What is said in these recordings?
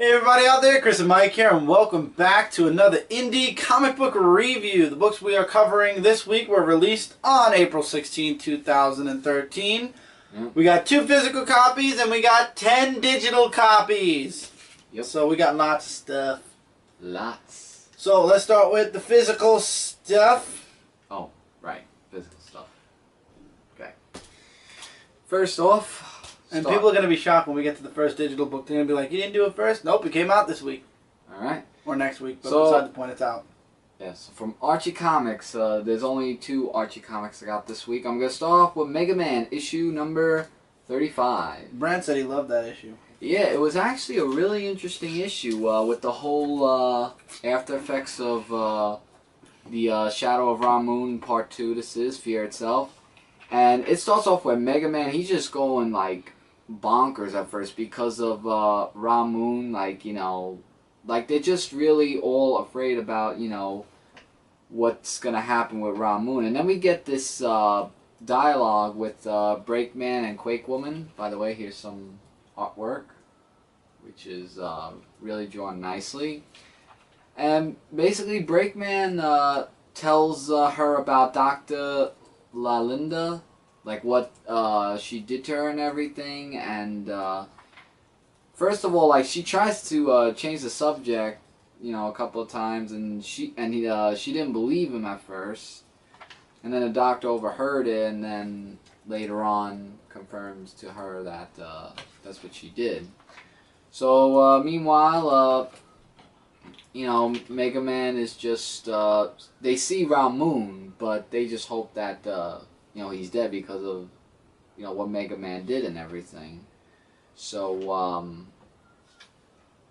Hey everybody out there, Chris and Mike here, and welcome back to another indie comic book review. The books we are covering this week were released on April 16, 2013. We got 2 physical copies and we got 10 digital copies. Yep. So we got lots of stuff. Lots. So let's start with the physical stuff. Oh, right. Physical stuff. Okay. First off, And people are going to be shocked when we get to the first digital book. They're going to be like, you didn't do it first? Nope, it came out this week. Alright. Or next week, but So, beside the point, it's out. Yeah, so from Archie Comics, there's only 2 Archie Comics I got this week. I'm going to start off with Mega Man, issue number 35. Brand said he loved that issue. Yeah, it was actually a really interesting issue with the whole after effects of the Shadow of Ramoon Part 2. This is Fear Itself. And it starts off with Mega Man. He's just going like bonkers at first because of Ramoon. Like, you know, like they're just really all afraid about, you know, what's going to happen with Ramoon. And then we get this dialogue with Breakman and Quake Woman. By the way, here's some artwork, which is really drawn nicely. And basically Breakman tells her about Dr. Lalinda, like what she did to her and everything, and first of all, like she tries to change the subject, you know, a couple of times, and she didn't believe him at first, and then the doctor overheard it, and then later on confirms to her that that's what she did. So meanwhile, you know, Mega Man is just, they see Ramoon, but they just hope that, you know, he's dead because of, you know, what Mega Man did and everything. So,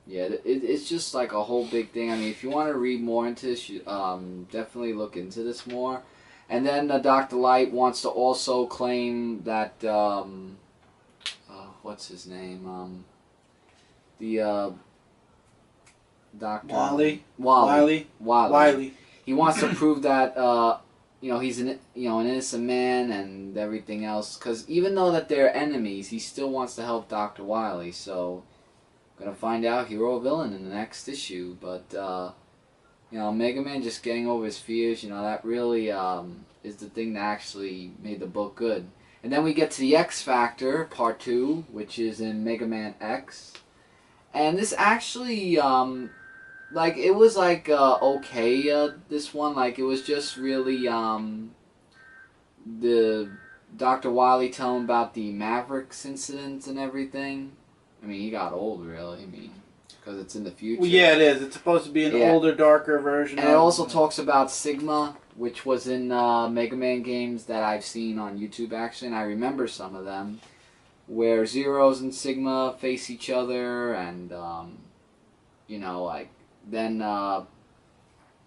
yeah, it's just like a whole big thing. I mean, if you want to read more into this, you, definitely look into this more. And then Dr. Light wants to also claim that, what's his name? Dr. Wily. He wants to prove that you know, he's an innocent man and everything else. Because even though that they're enemies, he still wants to help Dr. Wily. So, gonna find out hero or villain in the next issue. But you know, Mega Man just getting over his fears. You know, that really is the thing that actually made the book good. And then we get to the X Factor Part 2, which is in Mega Man X. And this actually, like, it was, like, okay, this one. Like, it was just really, the Dr. Wily telling about the Mavericks incident and everything. I mean, he got old, really. I mean, because it's in the future. Well, yeah, it is. It's supposed to be an older, darker version. And it also talks about Sigma, which was in Mega Man games that I've seen on YouTube, actually, and I remember some of them, where Zeros and Sigma face each other, and, you know, like, then,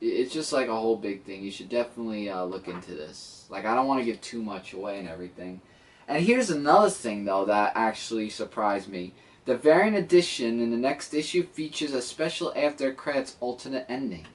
it's just like a whole big thing. You should definitely look into this. Like, I don't want to give too much away and everything. And here's another thing, though, that actually surprised me. The variant edition in the next issue features a special after credits alternate ending.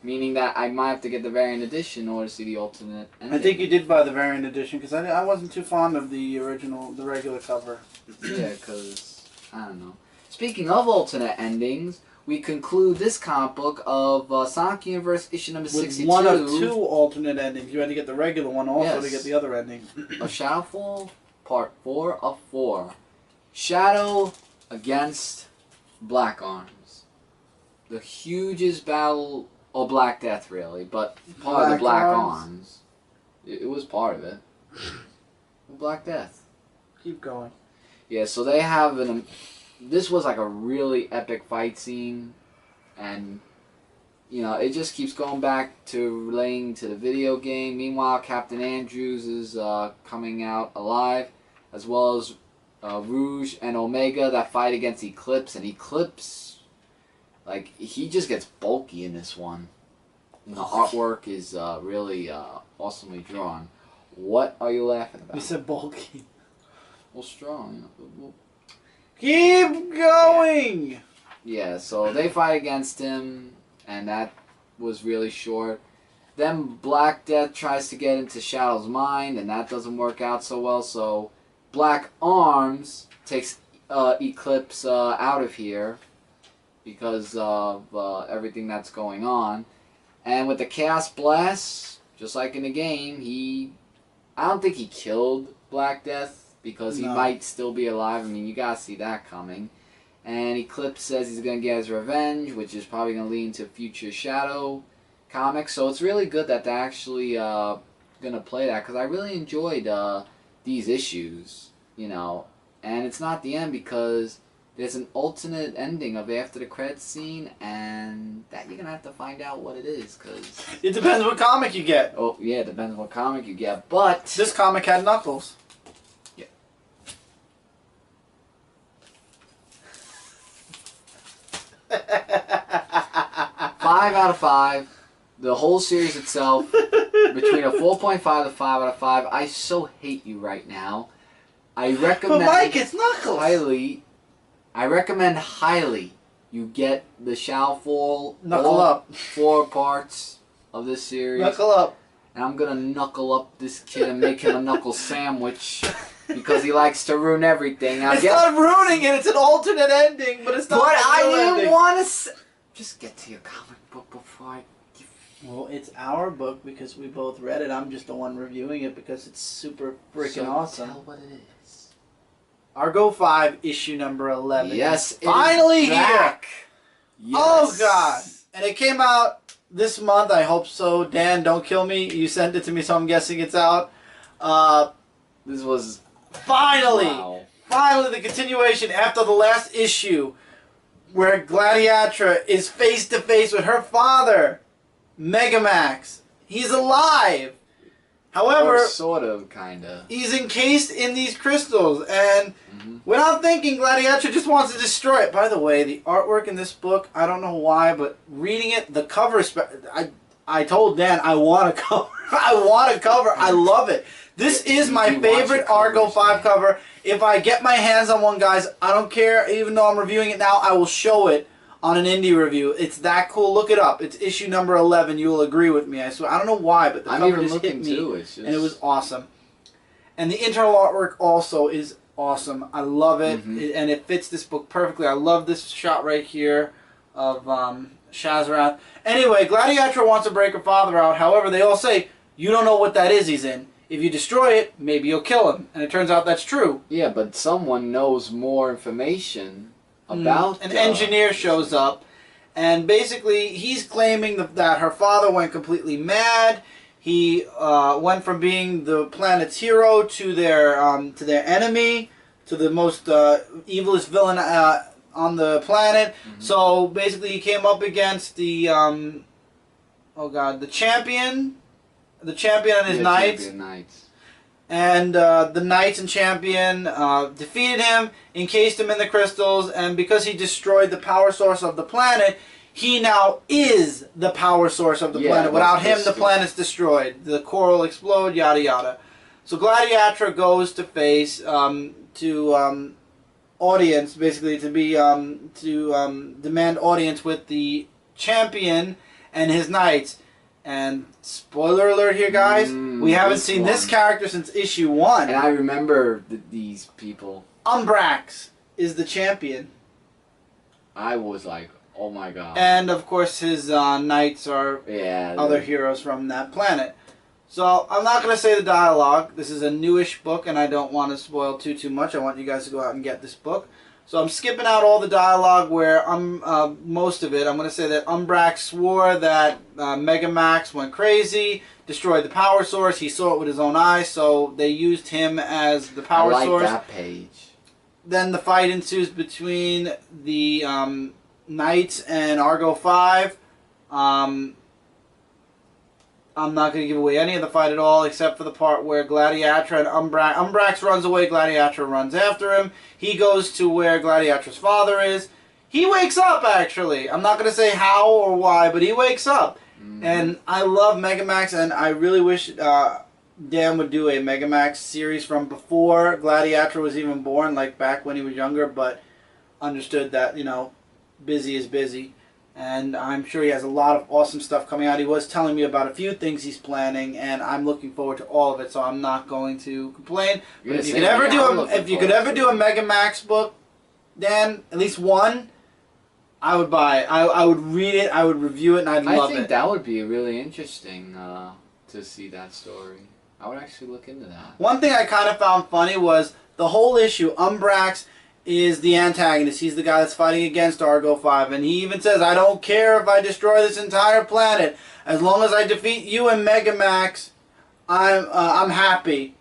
Meaning that I might have to get the variant edition in order to see the alternate ending. I think you did buy the variant edition, because I wasn't too fond of the original, the regular cover. Yeah, because, I don't know. Speaking of alternate endings, we conclude this comic book of Sonic Universe issue number 62. With one of 2 alternate endings. You had to get the regular one also to get the other ending. Of Shadowfall, part 4 of 4. Shadow against Black Arms. The hugest battle, or Black Death really, but part of the Black Arms. It was part of it. Black Death. Keep going. Yeah, so they have an... This was like a really epic fight scene, and you know, it just keeps going back to relating to the video game. Meanwhile, Captain Andrews is coming out alive, as well as Rouge and Omega that fight against Eclipse, and Eclipse, like, he just gets bulky in this one. And the artwork is really awesomely drawn. What are you laughing about? You said bulky. Well, strong. Keep going! Yeah, so they fight against him, and that was really short. Then Black Death tries to get into Shadow's mind, and that doesn't work out so well, so Black Arms takes Eclipse out of here, because of everything that's going on. And with the Chaos Blast, just like in the game, I don't think he killed Black Death because he might still be alive. I mean, you gotta see that coming. And Eclipse says he's gonna get his revenge, which is probably gonna lead into future Shadow comics. So it's really good that they're actually gonna play that, because I really enjoyed these issues, you know. And it's not the end, because there's an alternate ending of after the credits scene, and that you're gonna have to find out what it is, because it depends what comic you get. Oh yeah, it depends what comic you get. But this comic had Knuckles. Yeah. 5 out of 5. The whole series itself, between a 4.5 to 5 out of 5. I so hate you right now. I recommend. But Mike, it's Knuckles. I recommend highly you get the Shadowfall. Knuckle up. 4 parts of this series. Knuckle up. And I'm gonna knuckle up this kid and make him a knuckle sandwich because he likes to ruin everything. It's not ruining it. It's an alternate ending, but it's not. But I ending. didn't want to. Just get to your comic book before I. Well, it's our book because we both read it. I'm just the one reviewing it because it's super freaking awesome. Tell what it is. Argo 5, issue number 11. Yes, it's finally here. Yes. Oh God! And it came out this month. I hope so. Dan, don't kill me. You sent it to me, so I'm guessing it's out. This was finally the continuation after the last issue, where Gladiatra is face to face with her father, Megamax. He's alive. However, or sort of, kinda. He's encased in these crystals, and without thinking, Gladiatra just wants to destroy it. By the way, the artwork in this book, I don't know why, but reading it, the cover, I told Dan, I want a cover. I want a cover. I love it. This is my favorite Argo 5 cover. If I get my hands on one, guys, I don't care. Even though I'm reviewing it now, I will show it on an indie review. It's that cool. Look it up. It's issue number 11. You will agree with me. I swear. I don't know why, but the cover just hit me, and it was awesome. And the internal artwork also is awesome. I love it, and it fits this book perfectly. I love this shot right here of Shazrath. Anyway, Gladiatra wants to break her father out. However, they all say, you don't know what that is he's in. If you destroy it, maybe you'll kill him. And it turns out that's true. Yeah, but someone knows more information about an engineer shows up, and basically he's claiming that her father went completely mad. He went from being the planet's hero to their enemy, to the most evilest villain on the planet. So basically, he came up against the the champion and his knights. And the Knights and Champion defeated him, encased him in the crystals, and because he destroyed the power source of the planet, he now is the power source of the planet. Without him, the planet's destroyed. The core will explode, yada yada. So Gladiatra goes to face audience, basically to be demand audience with the Champion and his Knights. And spoiler alert here, guys, we haven't seen this character since issue 1. And I remember these people. Umbrax is the champion. I was like, oh my god. And of course his knights are other heroes from that planet. So I'm not going to say the dialogue. This is a newish book and I don't want to spoil too much. I want you guys to go out and get this book. So I'm skipping out all the dialogue where most of it. I'm going to say that Umbrax swore that Megamax went crazy, destroyed the power source. He saw it with his own eyes, so they used him as the power source. I like that page. Then the fight ensues between the Knights and Argo 5. I'm not going to give away any of the fight at all, except for the part where Gladiatra and Umbrax runs away, Gladiatra runs after him. He goes to where Gladiatra's father is. He wakes up, actually. I'm not going to say how or why, but he wakes up. And I love Megamax, and I really wish Dan would do a Megamax series from before Gladiatra was even born, like back when he was younger, but understood that, you know, busy is busy. And I'm sure he has a lot of awesome stuff coming out. He was telling me about a few things he's planning, and I'm looking forward to all of it, so I'm not going to complain. But if you could ever do a Megamax book, Dan, at least one, I would buy it. I would read it. I would review it, and I'd love it. I think that would be really interesting to see that story. I would actually look into that. One thing I kind of found funny was the whole issue. Umbrax is the antagonist. He's the guy that's fighting against Argo 5, and he even says, "I don't care if I destroy this entire planet, as long as I defeat you and Megamax, I'm happy."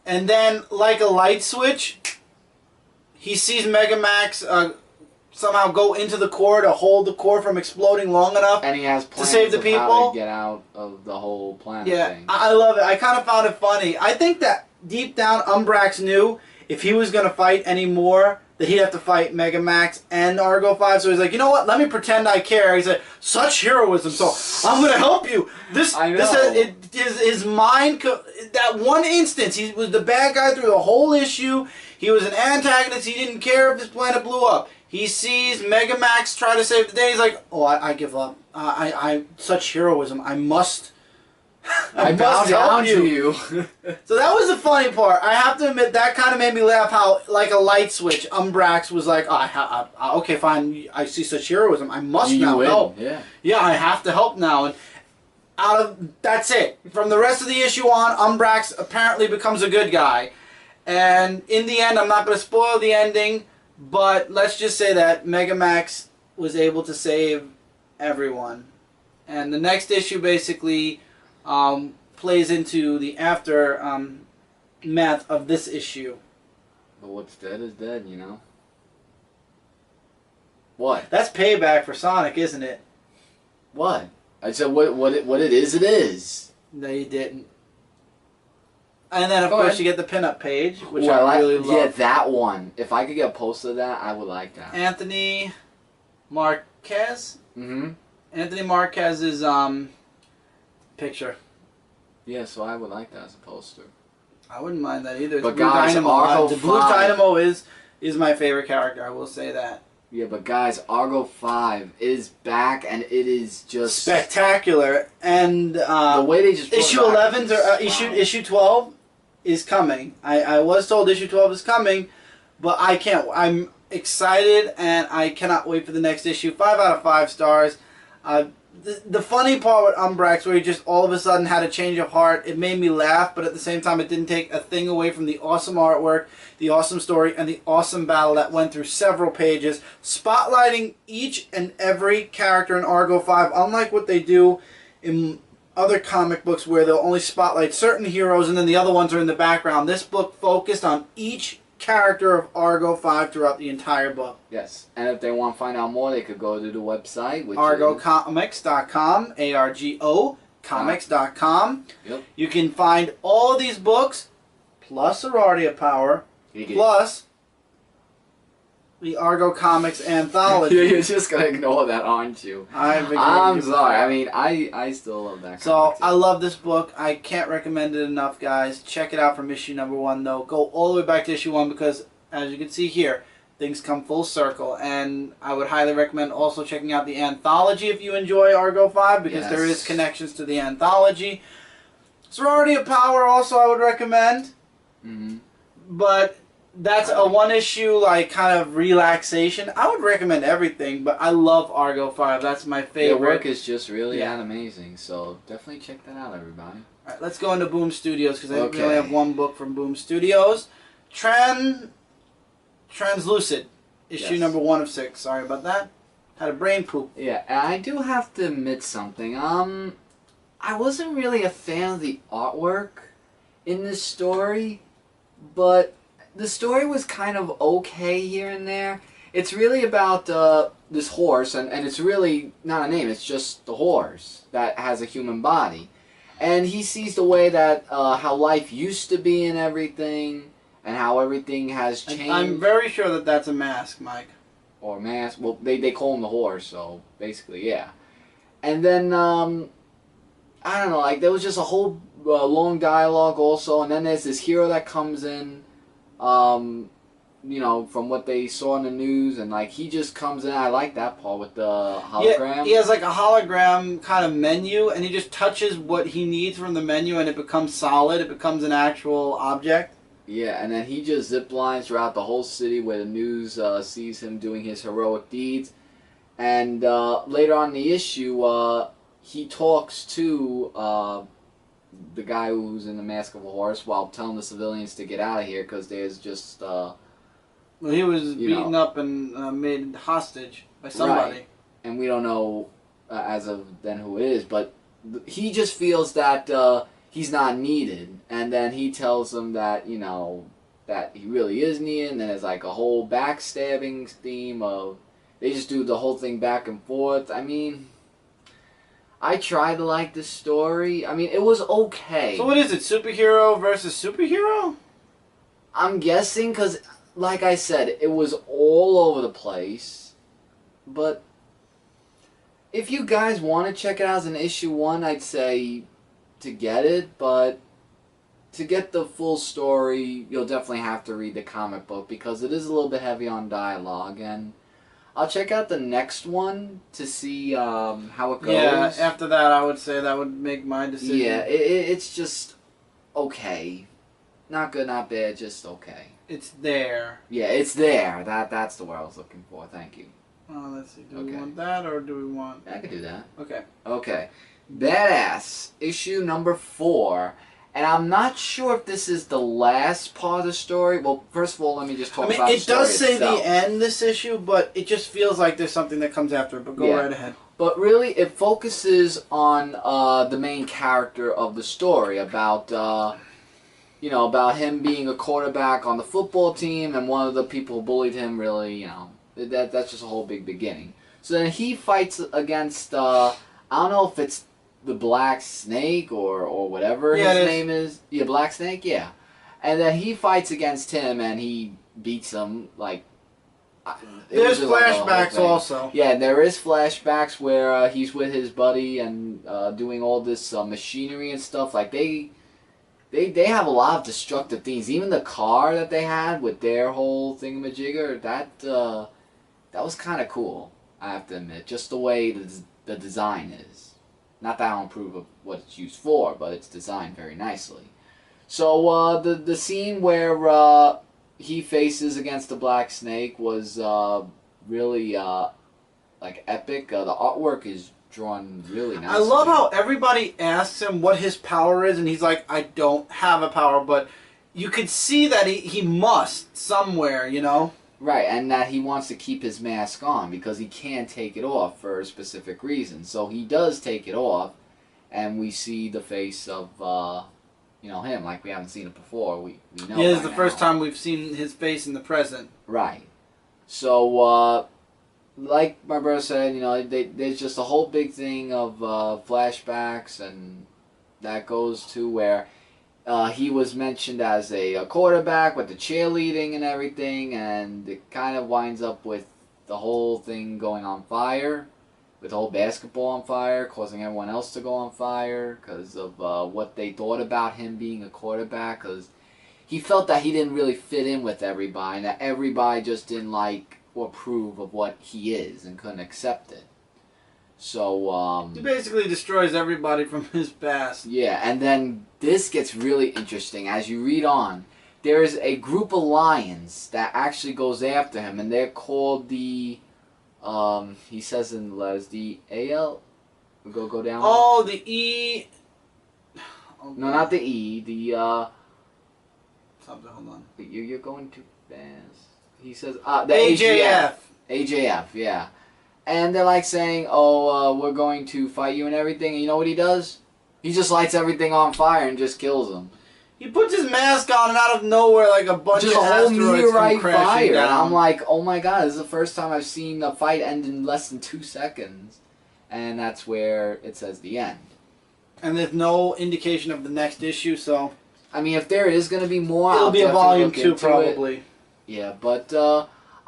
And then, like a light switch, he sees Megamax somehow go into the core to hold the core from exploding long enough, and he has plans to save the of people. How to get out of the whole planet thing. I love it. I kind of found it funny. I think that deep down, Umbrax knew if he was going to fight anymore, that he'd have to fight Megamax and Argo 5. So he's like, you know what? Let me pretend I care. He's like, such heroism. So I'm going to help you. His mind. That one instance, he was the bad guy through the whole issue. He was an antagonist. He didn't care if his planet blew up. He sees Megamax try to save the day. He's like, "Oh, I give up. I such heroism. I must bow down to you." So that was the funny part. I have to admit that kind of made me laugh. How like a light switch, Umbrax was like, "Okay, fine. I see such heroism. I must now help. Yeah, I have to help now." And that's it. From the rest of the issue on, Umbrax apparently becomes a good guy. And in the end, I'm not going to spoil the ending. But let's just say that Megamax was able to save everyone. And the next issue basically plays into the aftermath of this issue. But what's dead is dead, you know? What? That's payback for Sonic, isn't it? What? I said what it is. No, you didn't. And then, of course, you get the pinup page, which I really love. Yeah, that one. If I could get a poster of that, I would like that. Anthony Marquez? Mm-hmm. Anthony Marquez's picture. Yeah, so I would like that as a poster. I wouldn't mind that either. But guys, Argo 5... Blue Dynamo is my favorite character, I will say that. Yeah, but guys, Argo 5 is back, and it is just... spectacular. And the way they just... Issue 11, issue 12... is coming. I was told issue 12 is coming, but I can't. I'm excited and I cannot wait for the next issue. 5 out of 5 stars. The funny part with Umbrax, where he just all of a sudden had a change of heart, it made me laugh, but at the same time it didn't take a thing away from the awesome artwork, the awesome story, and the awesome battle that went through several pages, spotlighting each and every character in Argo 5, unlike what they do in other comic books where they'll only spotlight certain heroes and then the other ones are in the background. This book focused on each character of Argo 5 throughout the entire book. Yes, and if they want to find out more, they could go to the website, which ArgoComics.com, ARGO Comics.com. Yep. You can find all of these books, plus Sorority of Power, plus the Argo Comics anthology. You're just gonna ignore that, aren't you? I'm sorry. I mean, I still love that. So I love this book. I can't recommend it enough, guys. Check it out from issue number 1, though. Go all the way back to issue 1 because, as you can see here, things come full circle. And I would highly recommend also checking out the anthology if you enjoy Argo 5 because there is connections to the anthology. Sorority of Power also I would recommend. Mm-hmm. But that's a one-issue, like, kind of relaxation. I would recommend everything, but I love Argo 5. That's my favorite. Their work is just really amazing, so definitely check that out, everybody. All right, let's go into Boom Studios, because I only have one book from Boom Studios. Translucid, issue number 1 of 6. Sorry about that. Had a brain poop. Yeah, I do have to admit something. I wasn't really a fan of the artwork in this story, but the story was kind of okay here and there. It's really about this horse, and it's really not a name, it's just the horse that has a human body. And he sees the way that, how life used to be and everything, and how everything has changed. I'm very sure that that's a mask, Mike. Or mask, well, they call him the horse, so basically, yeah. And then, I don't know, like, there was just a whole long dialogue also, and then there's this hero that comes in, you know, from what they saw in the news, and like he just comes in. I like that part with the hologram. Yeah, he has like a hologram kind of menu, and he just touches what he needs from the menu, and it becomes solid. It becomes an actual object. Yeah, and then he just zip lines throughout the whole city where the news sees him doing his heroic deeds. And later on in the issue, he talks to the guy who's in the mask of a horse while telling the civilians to get out of here because there's just... well, he was beaten up and made hostage by somebody. Right. And we don't know as of then who it is, but he just feels that he's not needed. And then he tells them that, you know, that he really is needed. And then there's like a whole backstabbing theme of... They just do the whole thing back and forth. I mean, I tried to like this story. I mean, it was okay. So what is it, superhero versus superhero? I'm guessing because, like I said, it was all over the place. But if you guys want to check it out as an issue 1, I'd say to get it. But to get the full story, you'll definitely have to read the comic book because it is a little bit heavy on dialogue. And I'll check out the next one to see how it goes. Yeah, after that, I would say that would make my decision. Yeah, it's just okay. Not good, not bad, just okay. It's there. Yeah, it's there. That's the word I was looking for. Thank you. Let's see. Do we want that or do we want... I could do that. Okay. Okay. Badass, issue number 4. And I'm not sure if this is the last part of the story. Well, first of all, let me just talk about the story it does say itself. the end, this issue, but it just feels like there's something that comes after it. But go right ahead. But really, it focuses on the main character of the story, about you know, about him being a quarterback on the football team, and one of the people who bullied him. Really, you know, that's just a whole big beginning. So then he fights against I don't know if it's the Black Snake or whatever his name is. Yeah, Black Snake. Yeah, and then he fights against him, and he beats him like. There's flashbacks also. Yeah, there is flashbacks where he's with his buddy and doing all this machinery and stuff. Like they have a lot of destructive things. Even the car that they had with their whole thingamajigger, that was kind of cool. I have to admit, just the way the design is. Not that I don't approve of what it's used for, but it's designed very nicely. So the scene where he faces against the Black Snake was really like epic. The artwork is drawn really nicely. I love how everybody asks him what his power is, and he's like, I don't have a power, but you could see that he must somewhere, you know? Right, and that he wants to keep his mask on because he can't take it off for a specific reason. So he does take it off, and we see the face of, you know, him like we haven't seen it before. We know. Yeah, this is the first time we've seen his face in the present. Right. So, like my brother said, you know, there's just a whole big thing of flashbacks, and that goes to where he was mentioned as a quarterback with the cheerleading and everything, and it kind of winds up with the whole thing going on fire, with the whole basketball on fire, causing everyone else to go on fire because of what they thought about him being a quarterback, because he felt that he didn't really fit in with everybody, and that everybody just didn't like or approve of what he is and couldn't accept it. So, he basically destroys everybody from his past. Yeah, and then this gets really interesting. As you read on, there is a group of lions that actually goes after him, and they're called the, he says in the letters, the AL, go down. Oh, the E. Oh, no, not the E, the, Something, hold on. You're going too fast. He says, the AJF. AJF, yeah. And they're like saying, oh, we're going to fight you and everything. And you know what he does? He just lights everything on fire and just kills them. He puts his mask on, and out of nowhere, like a bunch of asteroids meteorite come crashing fire. down. And I'm like, oh my god, this is the first time I've seen a fight end in less than 2 seconds. And that's where it says the end. And there's no indication of the next issue, so... I mean, if there is going to be more, it'll I'll be a volume 2, it. probably. Yeah, but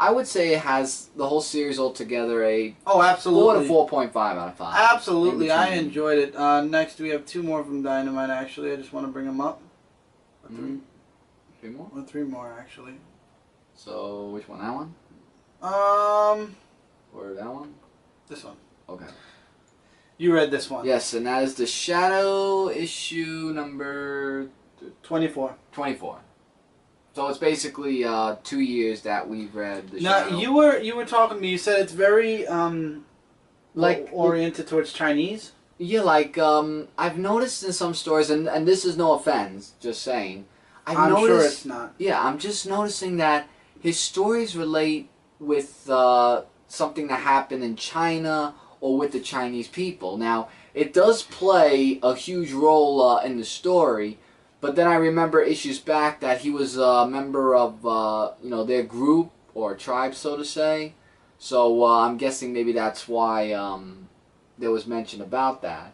I would say it has the whole series altogether a absolutely 4 to 4.5 out of 5. Absolutely, I enjoyed it. Next, we have 2 more from Dynamite. Actually, I just want to bring them up. Three more. Or 3 more, actually. So which one? That one? Or that one? This one. Okay. You read this one. Yes, and that is the Shadow issue number 24. 24. So it's basically 2 years that we've read the Now Shadow. you were talking to me. You said it's very Like oriented towards Chinese. yeah, like I've noticed in some stories, and this is no offense, just saying. I'm noticed, sure it's not. Yeah, I'm just noticing that his stories relate with something that happened in China or with the Chinese people. Now, it does play a huge role in the story, but then I remember issues back that he was a member of their group or tribe, so to say. So I'm guessing maybe that's why there was mention about that.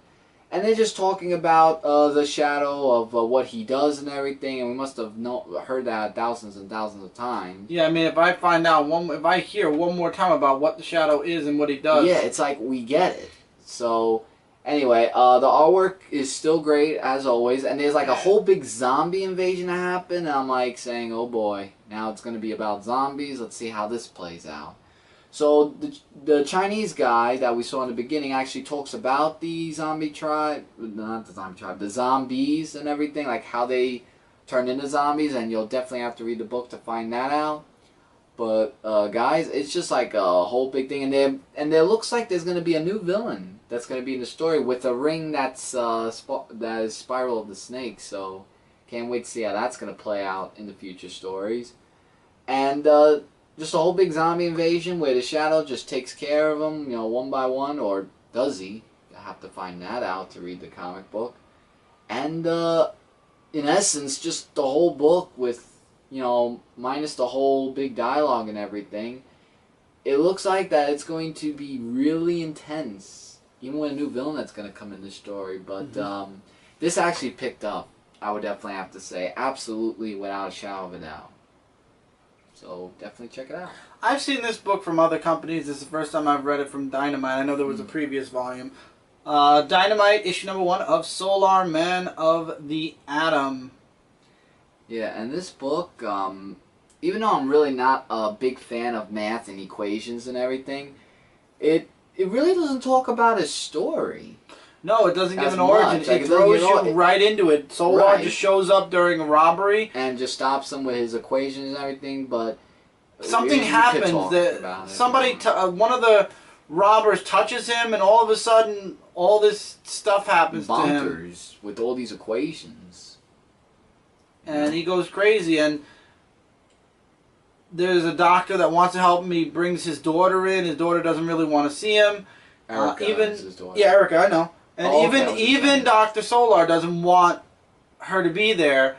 And they're just talking about the Shadow of what he does and everything, and we must have heard that thousands and thousands of times. Yeah, I mean, if I hear one more time about what the Shadow is and what he does. Yeah, it's like we get it. So, anyway, the artwork is still great as always, and there's like a whole big zombie invasion that happened, and I'm like saying, oh boy, now it's going to be about zombies. Let's see how this plays out. So the Chinese guy that we saw in the beginning actually talks about the zombie tribe, not the zombie tribe, the zombies and everything, like how they turn into zombies, and you'll definitely have to read the book to find that out. But guys, it's just like a whole big thing, and there looks like there's gonna be a new villain that's gonna be in the story with a ring that's that is Spiral of the Snake. So can't wait to see how that's gonna play out in the future stories, and. Just a whole big zombie invasion where the Shadow just takes care of them, one by one, or does he? I have to find that out to read the comic book. And in essence, just the whole book with, minus the whole big dialogue and everything, it looks like that it's going to be really intense, even with a new villain that's going to come in the story. But this actually picked up, I would definitely have to say, absolutely without a shadow of a doubt. So definitely check it out. I've seen this book from other companies. This is the first time I've read it from Dynamite. I know there was a previous volume. Dynamite, issue number 1 of Solar, Man of the Atom. Yeah, and this book, even though I'm really not a big fan of math and equations and everything, it really doesn't talk about his story. No, it doesn't give an origin. Like, it throws you right into it. Solar just shows up during a robbery. And just stops him with his equations and everything, but... Something happens. One of the robbers touches him, and all of a sudden, all this stuff happens to him. Bonkers with all these equations. And he goes crazy, and there's a doctor that wants to help him. He brings his daughter in. His daughter doesn't really want to see him. Erica is his daughter. Yeah, Erica, I know. And even Dr. Solar doesn't want her to be there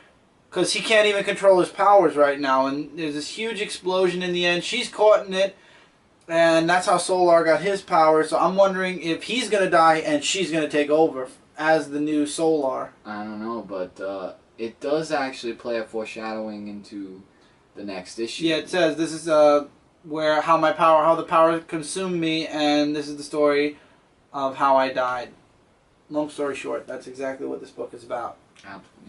because he can't even control his powers right now. And there's this huge explosion in the end. She's caught in it, and that's how Solar got his powers. So I'm wondering if he's going to die and she's going to take over as the new Solar. I don't know, but it does actually play a foreshadowing into the next issue. Yeah, it says this is how the power consumed me, and this is the story of how I died. Long story short, that's exactly what this book is about.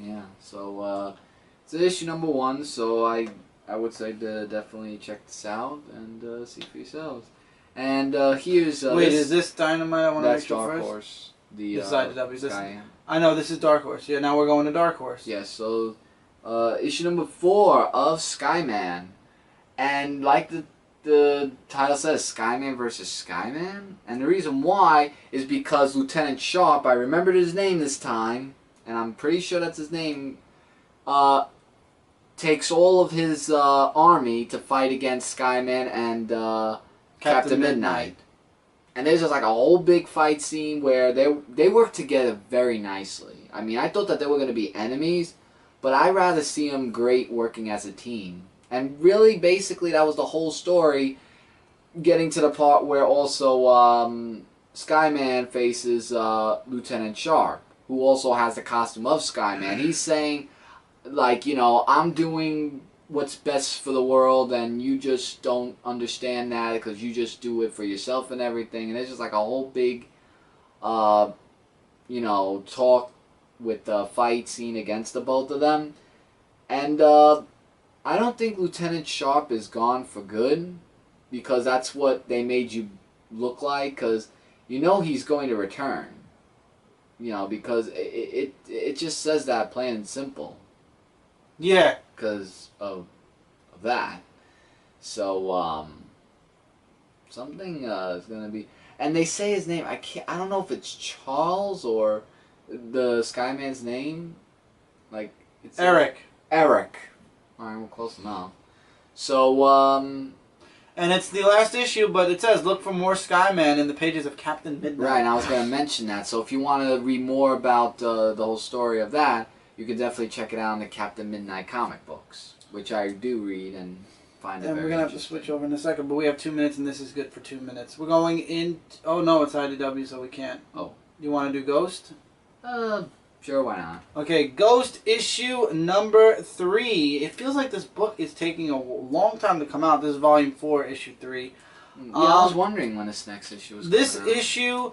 Yeah, so it's issue number 1, so I would say to definitely check this out and see for yourselves. And here's... Wait, is this Dynamite? I want to make sure Dark first. Horse. The I know, this is Dark Horse. Yeah, now we're going to Dark Horse. Yeah, so issue number 4 of Skyman. And like the title says, Skyman versus Skyman. And the reason why is because Lieutenant Sharp, I remembered his name this time, and I'm pretty sure that's his name, takes all of his army to fight against Skyman and Captain Midnight. And there's just like a whole big fight scene where they work together very nicely. I mean, I thought that they were going to be enemies, but I'd rather see them great working as a team. And really, basically, that was the whole story, getting to the part where also Skyman faces Lieutenant Sharp, who also has the costume of Skyman. He's saying, like, I'm doing what's best for the world, and you just don't understand that because you just do it for yourself and everything. And it's just like a whole big, talk with the fight scene against the both of them. And I don't think Lieutenant Sharp is gone for good, because that's what they made you look like, because he's going to return. Because it just says that plain and simple. Yeah. because of that. So something is gonna be, and they say his name. I don't know if it's Charles or the Skyman's name. Like it's Eric. Eric. All right, we're close enough. So And it's the last issue, but it says, look for more Skyman in the pages of Captain Midnight. right, and I was going to mention that. So if you want to read more about the whole story of that, you can definitely check it out in the Captain Midnight comic books, which I do read and find it And very we're going to have to switch over in a second, but we have 2 minutes, and this is good for 2 minutes. We're going in... Oh, no, it's IDW, so we can't. Oh. You want to do Ghost? Sure, why not? Okay, Ghost issue number 3. It feels like this book is taking a long time to come out. This is volume 4, issue 3. Yeah, I was wondering when this next issue was This coming out. issue,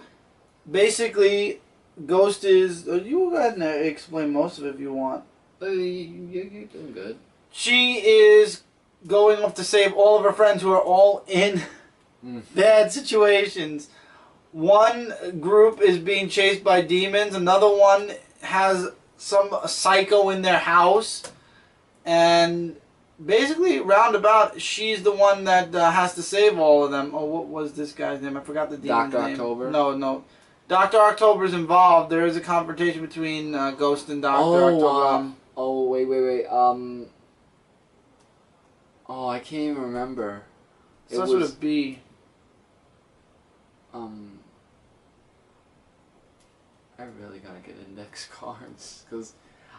basically, Ghost is... You go ahead and explain most of it if you want. You're doing good. She is going off to save all of her friends who are all in bad situations. One group is being chased by demons. Another one has some psycho in their house. And basically, roundabout, she's the one that has to save all of them. Oh, what was this guy's name? I forgot the demon's name. Dr. October? No. Dr. October's involved. There is a confrontation between Ghost and Dr. October. Wait. Oh, I can't even remember. It starts with a B. I really gotta get index cards, because,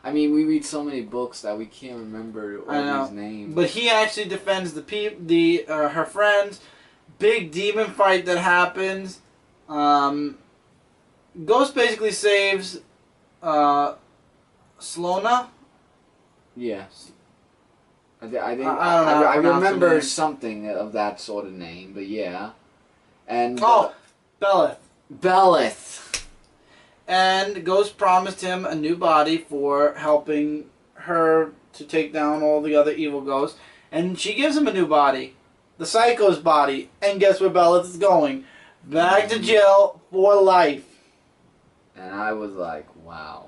I mean, we read so many books that we can't remember all these names. But he actually defends her friends. Big demon fight that happens. Ghost basically saves Slona. Yeah. I think I don't know how to I pronounce her remember name. something of that sort of name, but yeah. And Belith. Belith. And Ghost promised him a new body for helping her to take down all the other evil ghosts. And she gives him a new body. The Psycho's body. And guess where Belith is going? Back to jail for life. And I was like, wow.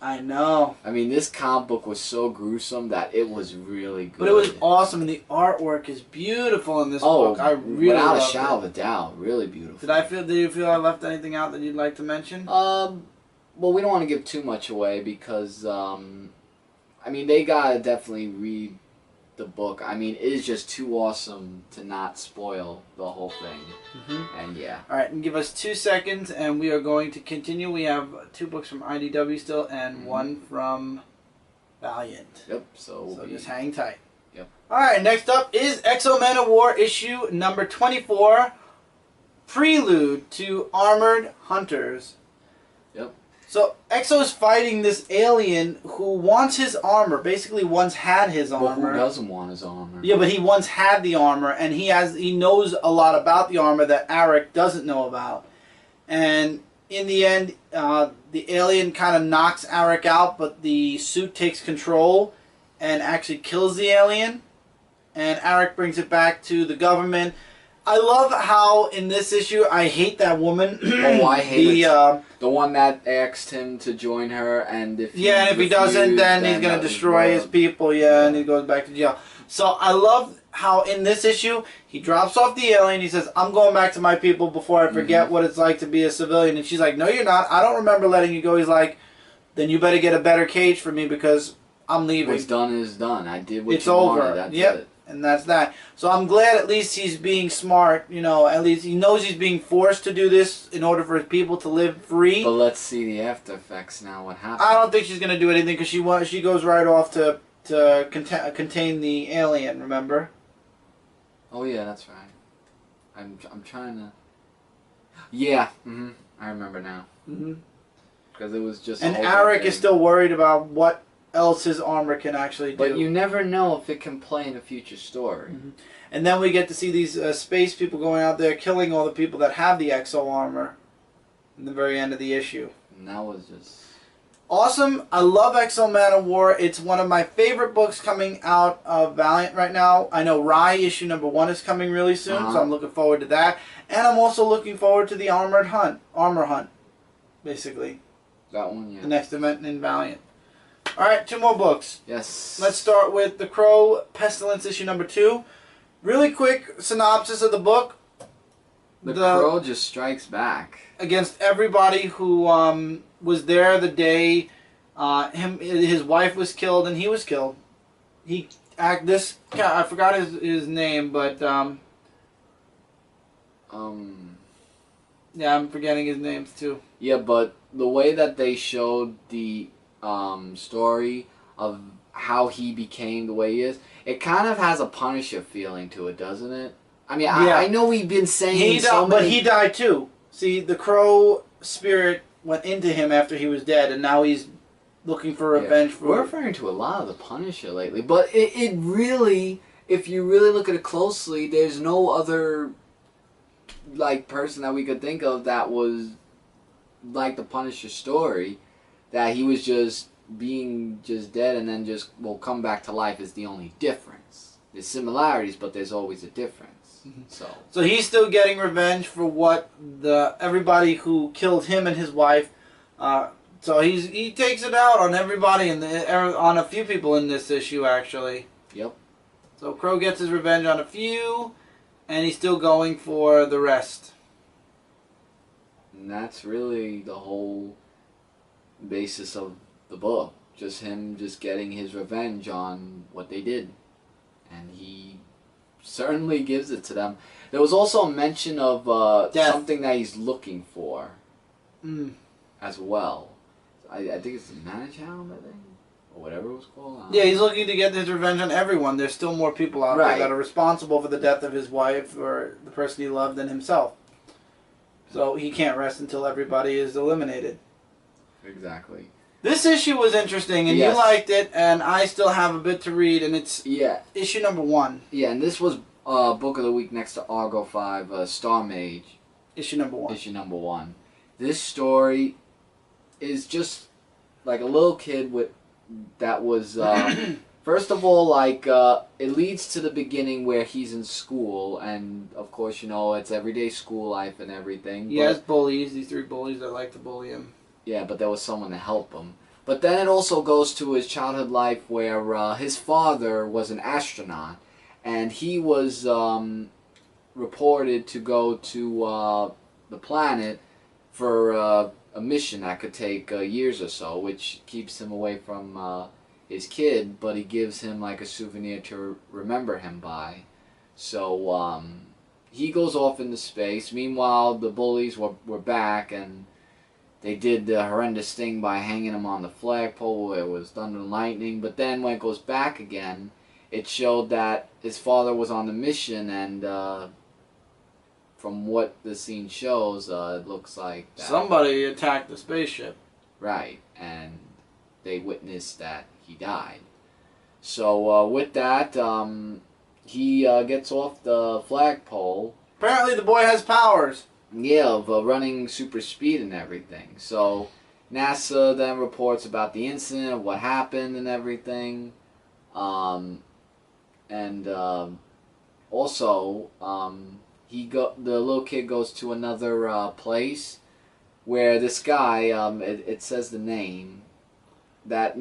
I know. I mean, this comic book was so gruesome that it was really good. But it was awesome, and the artwork is beautiful in this book. I really without a loved shadow of it. a doubt, really beautiful. Did you feel I left anything out that you'd like to mention? Well, we don't want to give too much away because, I mean, they gotta definitely read the book. I mean, it is just too awesome to not spoil the whole thing. And yeah. Alright, and give us 2 seconds, and we are going to continue. We have 2 books from IDW still, and 1 from Valiant. Yep, so just hang tight. Yep. Alright, next up is Manowar issue number 24, Prelude to Armored Hunters. Yep. So Exo's fighting this alien who wants his armor, basically once had his armor. Well, who doesn't want his armor? Yeah, but he once had the armor, and he knows a lot about the armor that Arik doesn't know about. And in the end, the alien kind of knocks Arik out, but the suit takes control and actually kills the alien. And Arik brings it back to the government. I love how in this issue I hate that woman. Oh, I hate the one that asked him to join her, and if he doesn't, then he's gonna destroy his people. And he goes back to jail. So I love how in this issue he drops off the alien. He says, "I'm going back to my people before I forget what it's like to be a civilian." And she's like, "No, you're not. I don't remember letting you go." He's like, "Then you better get a better cage for me because I'm leaving. What's done is done. I did what It's you over." wanted. That's Yep. it. And that's that. So I'm glad at least he's being smart, at least he knows he's being forced to do this in order for his people to live free. But let's see the after effects now, what happens. I don't think she's going to do anything because she goes right off to contain the alien, remember? Oh yeah, that's right. I'm trying to... Yeah, I remember now. Because it was just... And Arik is still worried about what else his armor can actually do. But you never know if it can play in a future story. And then we get to see these space people going out there killing all the people that have the exo armor in the very end of the issue. And that was just... Awesome. I love Manowar. It's one of my favorite books coming out of Valiant right now. I know Rai issue number 1 is coming really soon, so I'm looking forward to that. And I'm also looking forward to the Armor Hunt, basically. That one, yeah. The next event in Valiant. All right, 2 more books. Yes. Let's start with The Crow, Pestilence, issue number 2. Really quick synopsis of the book. The Crow just strikes back against everybody who was there the day his wife was killed and he was killed. I forgot his name, but yeah, I'm forgetting his names too. Yeah, but the way that they showed the story of how he became the way he is, it kind of has a Punisher feeling to it, doesn't it? I mean, yeah. I know we've been saying but he died too. See, the Crow spirit went into him after he was dead, and now he's looking for revenge. We're referring to a lot of the Punisher lately, but it really, if you really look at it closely, there's no other like person that we could think of that was like the Punisher story, that he was just being dead and then come back to life is the only difference. There's similarities, but there's always a difference. So he's still getting revenge for what everybody who killed him and his wife. So he takes it out on everybody on a few people in this issue actually. Yep. So Crow gets his revenge on a few, and he's still going for the rest. And that's really the whole basis of the book. Just him getting his revenge on what they did. And he certainly gives it to them. There was also a mention of something that he's looking for as well. I think it's the Manowar, I think, or whatever it was called. Yeah, he's looking to get his revenge on everyone. There's still more people out there that are responsible for the death of his wife or the person he loved than himself. So he can't rest until everybody is eliminated. Exactly. This issue was interesting, and you liked it, and I still have a bit to read, and it's issue number 1. Yeah, and this was Book of the Week next to Argo 5, Star Mage. Issue number 1. Issue number 1. This story is just like a little kid that was, first of all, like, it leads to the beginning where he's in school, and of course, you know, it's everyday school life and everything. He has bullies, these 3 bullies that like to bully him. Yeah, but there was someone to help him. But then it also goes to his childhood life where his father was an astronaut, and he was reported to go to the planet for a mission that could take years or so, which keeps him away from his kid, but he gives him like a souvenir to remember him by. So he goes off into space. Meanwhile, the bullies were back, and they did the horrendous thing by hanging him on the flagpole where it was thunder and lightning. But then when it goes back again, it showed that his father was on the mission, and from what the scene shows, it looks like somebody attacked the spaceship. Right, and they witnessed that he died. So with that, he gets off the flagpole. Apparently the boy has powers. Yeah, of running super speed and everything. So NASA then reports about the incident, of what happened and everything. Also, the little kid goes to another place where this guy, it says the name. No,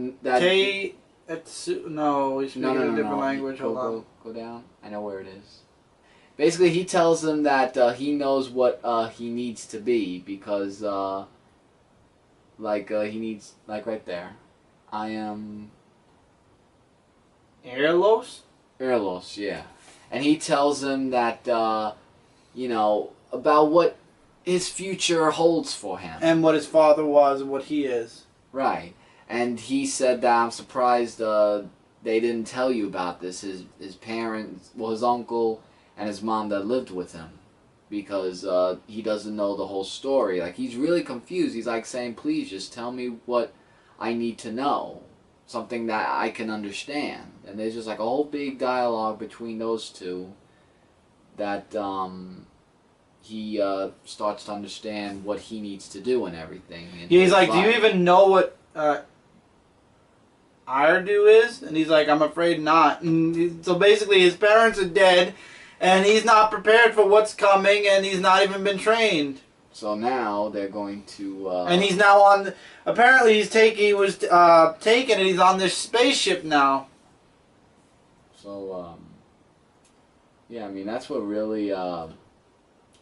he's speaking a different language. Hold on. Go down. I know where it is. Basically, he tells him that he knows what he needs to be because, he needs, like right there. I am... Erlos? Erlos, yeah. And he tells him that, you know, about what his future holds for him. And what his father was and what he is. Right. And he said that, I'm surprised they didn't tell you about this. His parents, well, his uncle and his mom that lived with him, because he doesn't know the whole story. Like, he's really confused. He's like saying, please just tell me what I need to know, something that I can understand. And there's just like a whole big dialogue between those two that he starts to understand what he needs to do and everything. Yeah, he's like, do you even know what Irdu is? And he's like, I'm afraid not. And so basically his parents are dead, and he's not prepared for what's coming, and he's not even been trained. So now they're going to. And he's now on. Apparently, he was taken, and he's on this spaceship now. So yeah, I mean that's what really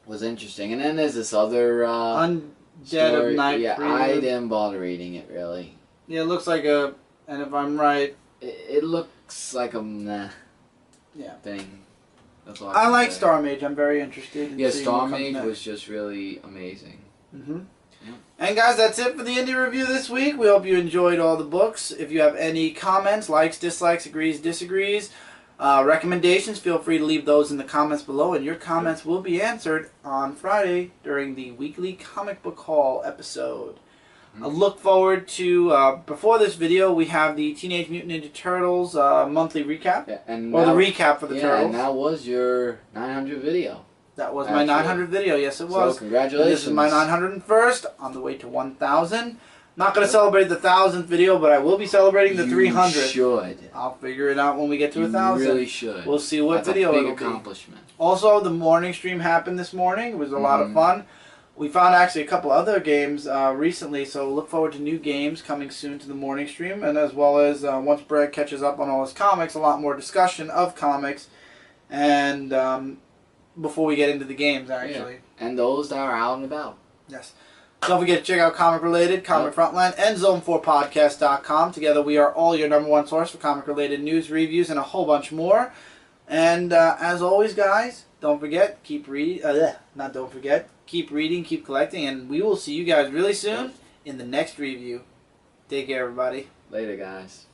was interesting. And then there's this other Undead story. of Night. Yeah, Prelude. I didn't bother reading it really. Yeah, it looks like a. And if I'm right, it looks like a meh yeah thing. That's all I can like say. Star Mage. I'm very interested. In Yeah, seeing Star what comes Mage next. was just really amazing. Mm-hmm. Yeah. And guys, that's it for the indie review this week. We hope you enjoyed all the books. If you have any comments, likes, dislikes, agrees, disagrees, recommendations, feel free to leave those in the comments below, and your comments will be answered on Friday during the weekly comic book haul episode. I look forward to, before this video, we have the Teenage Mutant Ninja Turtles monthly recap. Yeah, and Or that, the recap for the Turtles. and that was your 900 video. That was my 900 video. Yes, it was. So congratulations. And this is my 901st, on the way to 1,000. Not going to celebrate the 1,000th video, but I will be celebrating the 300th. You should. I'll figure it out when we get to You 1,000. really should. We'll see what That's video a big it'll be. accomplishment. Also, the morning stream happened this morning. It was a lot of fun. We found actually a couple other games recently, so look forward to new games coming soon to the morning stream, and as well as once Brad catches up on all his comics, a lot more discussion of comics, and before we get into the games, actually. Yeah. And those that are out and about. Yes. Don't forget to check out Comic Related, Comic Frontline, and Zone4Podcast.com. Together we are all your #1 source for comic-related news, reviews, and a whole bunch more. And as always, guys, don't forget, keep reading. Keep reading, keep collecting, and we will see you guys really soon in the next review. Take care, everybody. Later, guys.